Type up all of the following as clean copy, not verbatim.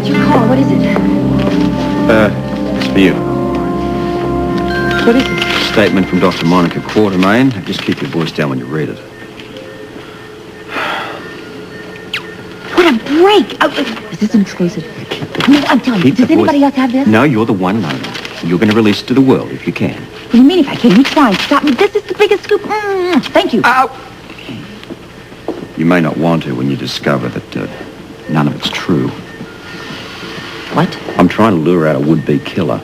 got your call. What is it? It's for you. What is it? Statement from Dr. Monica Quartermain. Just keep your voice down when you read it. What a break! Is this an exclusive? No, I'm telling you. Does anybody else have this? No, you're the one and only. You're going to release it to the world if you can. What do you mean if I can? You try and stop me. This is the biggest scoop. Thank you. You may not want to when you discover that none of it's true. What? I'm trying to lure out a would-be killer.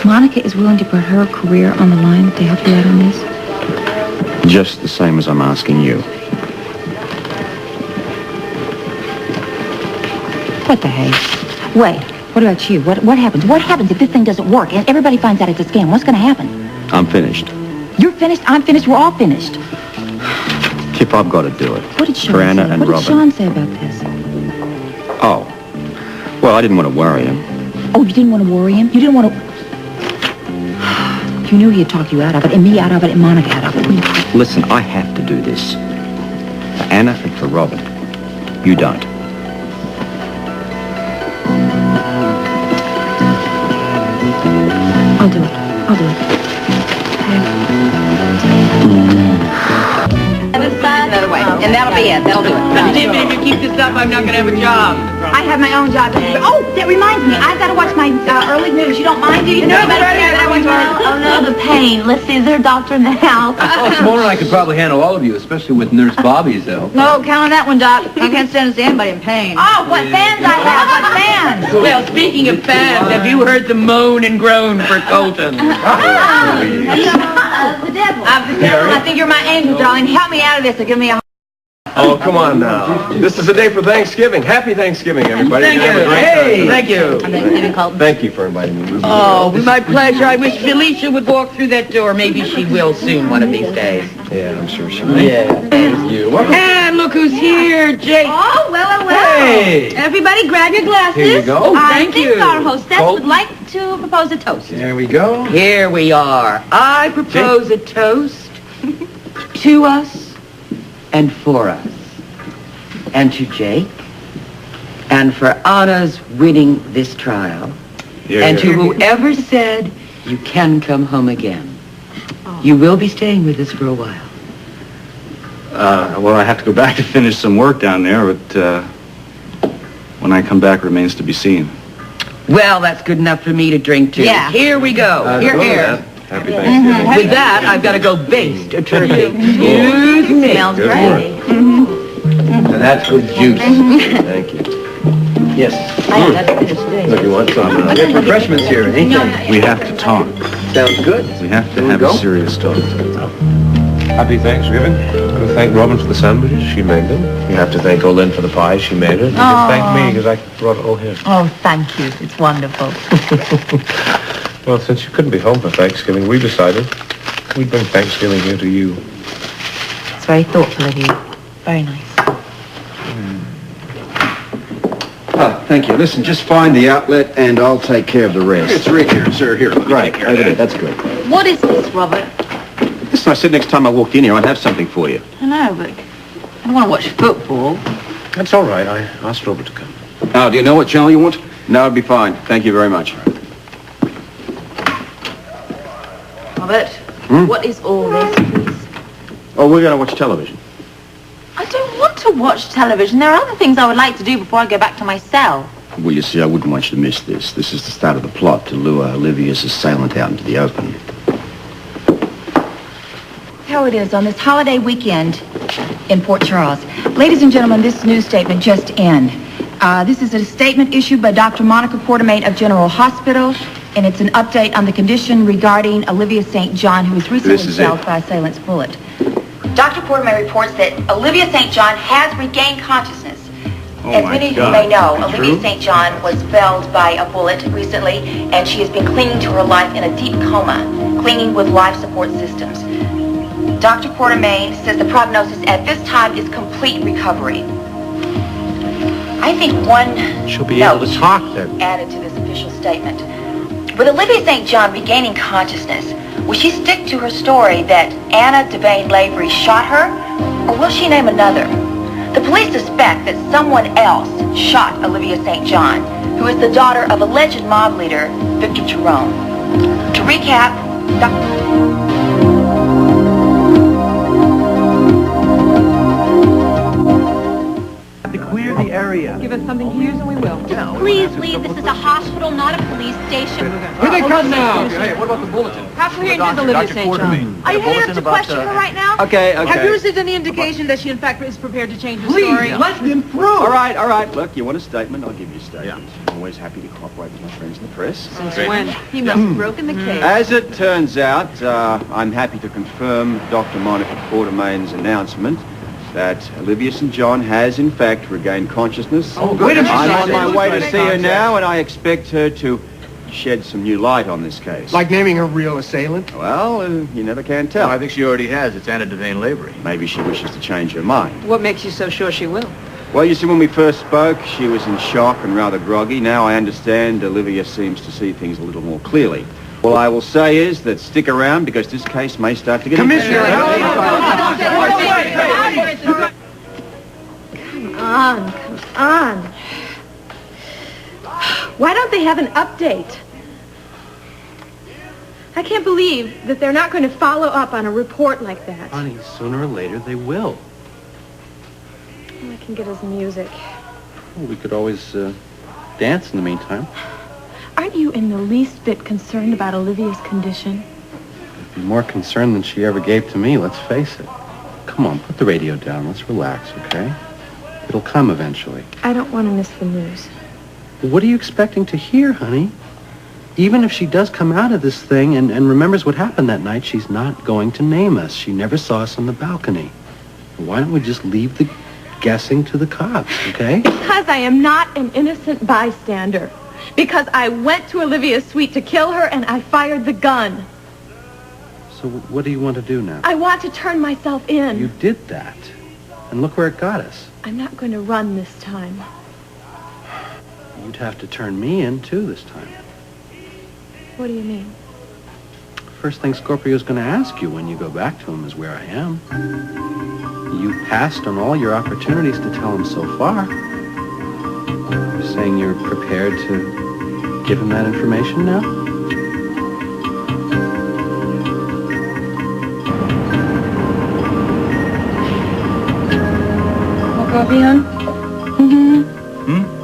Monica is willing to put her career on the line to help you out on this? Just the same as I'm asking you. What the hey? Wait, what about you? What happens? What happens if this thing doesn't work and everybody finds out it's a scam? What's going to happen? I'm finished. You're finished, I'm finished, we're all finished. Kip, I've got to do it. What did Sean for Anna say? and What Robin. did Sean say about this? Oh. Well, I didn't want to worry him. Oh, you didn't want to worry him? You didn't want to... You knew he'd talk you out of it, and me out of it, and Monica out of it. Listen, I have to do this. For Anna and for Robin. You don't. I'll do it. I'll do it. Another way. And that'll be it. That'll do it. If you keep this up, I'm not going to have a job. I have my own job. Oh, that reminds me. I've got to watch my early news. You don't mind, do you? No, but I have that one. Oh, no, the pain. Let's see, is there a doctor in the house? Oh, Simona and I could probably handle all of you, especially with Nurse Bobby's help. No, count on that one, Doc. I can't stand to see anybody in pain. Oh, what fans I have. What fans? Well, speaking of fans, have you heard the moan and groan for Colton? The devil. I think you're my angel, darling. Help me out of this or give me a... Oh, come on now. This is a day for Thanksgiving. Happy Thanksgiving, everybody. Thank Have a you. great Hey, time. thank you. Thank you for inviting me. Oh, my pleasure. I wish Felicia would walk through that door. Maybe she will soon one of these days. Yeah, I'm sure she will. Yeah. Thank you. Welcome. And look who's here, Jake. Oh, well. Hey. Everybody grab your glasses. Here you go. Oh, thank I think you. our hostess Colt. would like to propose a toast. There we go. Here we are. I propose a toast to us and for us. And to Jake. And for Anna's winning this trial. And to whoever said you can come home again. You will be staying with us for a while. Well, I have to go back to finish some work down there, but when I come back remains to be seen. Well, that's good enough for me to drink to. Yeah. Here we go. Here. Happy Thanksgiving. With that, I've got to go baste a turkey. Excuse me. Smells Good great. And that's good juice. Thank you. Yes. So if you want some, I'll get refreshments here. Anything. We have to talk. Sounds good. We have to Here we have go. a serious talk. Happy Thanksgiving. I want to thank Robin for the sandwiches. She made them. You have to thank Olin for the pie. She made it. You can thank me because I brought it all here. Oh, thank you. It's wonderful. Well, since you couldn't be home for Thanksgiving, we decided we'd bring Thanksgiving here to you. It's very thoughtful of you. Very nice. Oh, thank you. Listen, just find the outlet and I'll take care of the rest. It's right here, sir. Here. Right, over there. That's good. What is this, Robert? Listen, I said next time I walked in here I'd have something for you. I know, but I don't want to watch football. That's all right. I asked Robert to come. Now, do you know what channel you want? No, it'd be fine. Thank you very much. Robert, what is all this, please? Oh, we're going to watch television. I don't want to watch television. There are other things I would like to do before I go back to my cell. Well, you see, I wouldn't want you to miss this. This is the start of the plot to lure Olivia's assailant out into the open. How it is on this holiday weekend in Port Charles. Ladies and gentlemen, this news statement just in. This is a statement issued by Dr. Monica Quartermain of General Hospital, and it's an update on the condition regarding Olivia St. John, who was recently This is killed it. by assailant's bullet. Dr. Quartermain reports that Olivia St. John has regained consciousness. As many of you may know, Olivia St. John was felled by a bullet recently, and she has been clinging to her life in a deep coma, clinging with life support systems. Dr. Quartermain says the prognosis at this time is complete recovery. I think one She'll be able to talk then. added to this official statement. With Olivia St. John regaining consciousness, will she stick to her story that Anna Devane Lavery shot her, or will she name another? The police suspect that someone else shot Olivia St. John, who is the daughter of alleged mob leader Victor Jerome. To recap, Clear the area. Give us something to use and we will. Please leave. This is a hospital, not a police station. Here they come now. Hey, what about the bulletin? How coherent is Olivia St. John? Are you headed up to question her right now? Okay, Have you received any indication that she in fact is prepared to change her story? Please, let them through. All right. Look, you want a statement? I'll give you a statement. I'm always happy to cooperate with my friends in the press. Since when? He must have broken the case. As it turns out, I'm happy to confirm Dr. Monica Quartermain's announcement that Olivia St. John has, in fact, regained consciousness. Oh, good. I'm on my way to see her now, and I expect her to shed some new light on this case. Like naming her real assailant? Well, you never can tell. I think she already has. It's Anna Devane Lavery. Maybe she wishes to change her mind. What makes you so sure she will? Well, you see, when we first spoke, she was in shock and rather groggy. Now I understand Olivia seems to see things a little more clearly. All I will say is that stick around because this case may start to get... Commissioner! Come on. Why don't they have an update? I can't believe that they're not going to follow up on a report like that. Honey, sooner or later they will. I can get us music. Well, we could always dance in the meantime. Aren't you in the least bit concerned about Olivia's condition? I'd be more concerned than she ever gave to me, let's face it. Come on, put the radio down. Let's relax, okay? It'll come eventually. I don't want to miss the news. What are you expecting to hear, honey? Even if she does come out of this thing and remembers what happened that night, she's not going to name us. She never saw us on the balcony. Why don't we just leave the guessing to the cops, okay? Because I am not an innocent bystander. Because I went to Olivia's suite to kill her and I fired the gun. So what do you want to do now? I want to turn myself in. You did that. And look where it got us. I'm not going to run this time. You'd have to turn me in, too, this time. What do you mean? First thing Scorpio's going to ask you when you go back to him is where I am. You passed on all your opportunities to tell him so far. You're saying you're prepared to give him that information now? Coffee, hon?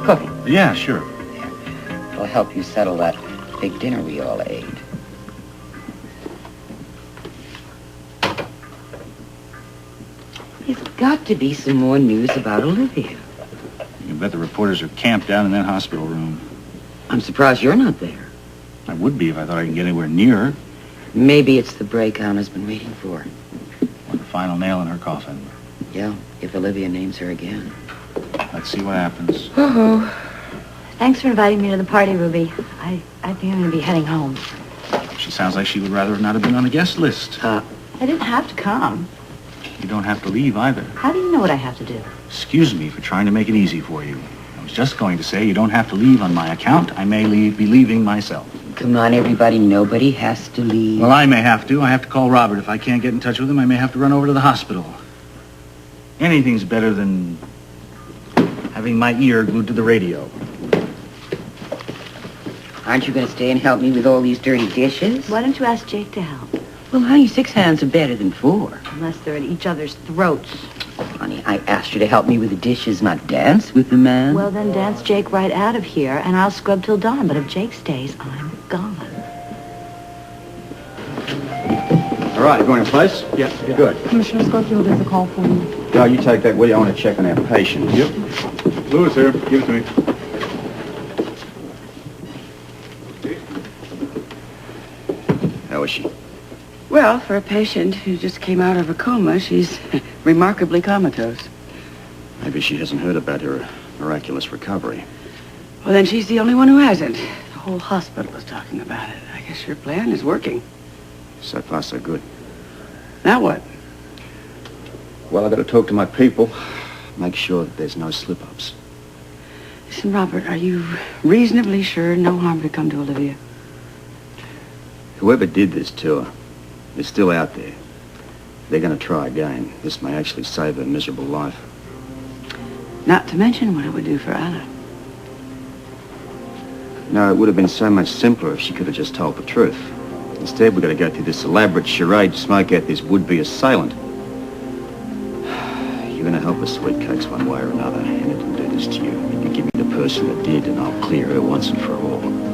Coffee. Yeah, sure. It'll help you settle that big dinner we all ate. There's got to be some more news about Olivia. You bet the reporters are camped down in that hospital room. I'm surprised you're not there. I would be if I thought I could get anywhere near her. Maybe it's the break Anna's been waiting for. Or the final nail in her coffin. Yeah, if Olivia names her again. Let's see what happens. Thanks for inviting me to the party, Ruby. I think I'm going to be heading home. She sounds like she would rather not have been on the guest list. I didn't have to come. You don't have to leave either. How do you know what I have to do? Excuse me for trying to make it easy for you. I was just going to say you don't have to leave on my account. I may be leaving myself. Come on, everybody. Nobody has to leave. Well, I may have to. I have to call Robert. If I can't get in touch with him, I may have to run over to the hospital. Anything's better than having my ear glued to the radio. Aren't you going to stay and help me with all these dirty dishes? Why don't you ask Jake to help? Well, honey, 6 hands are better than 4. Unless they're at each other's throats. Honey, I asked you to help me with the dishes, not dance with the man. Well, then dance Jake right out of here, and I'll scrub till dawn. But if Jake stays, I'm gone. All right, you going to place? Yeah. Good. Commissioner Scorpio, there's a call for you. Go, you take that with you. I want to check on our patient. Yep. Louis here. Give it to me. How is she? Well, for a patient who just came out of a coma, she's remarkably comatose. Maybe she hasn't heard about her miraculous recovery. Well, then she's the only one who hasn't. The whole hospital is talking about it. I guess your plan is working. So far, so good. Now what? Well, I've got to talk to my people. Make sure that there's no slip-ups. Listen, Robert, are you reasonably sure no harm could come to Olivia? Whoever did this to her is still out there. They're going to try again. This may actually save her miserable life. Not to mention what it would do for Anna. No, it would have been so much simpler if she could have just told the truth. Instead, we've got to go through this elaborate charade to smoke out this would-be assailant. You're going to help us, Sweetcakes, one way or another, and it'll do this to you. You can give me the person that did, and I'll clear her once and for all.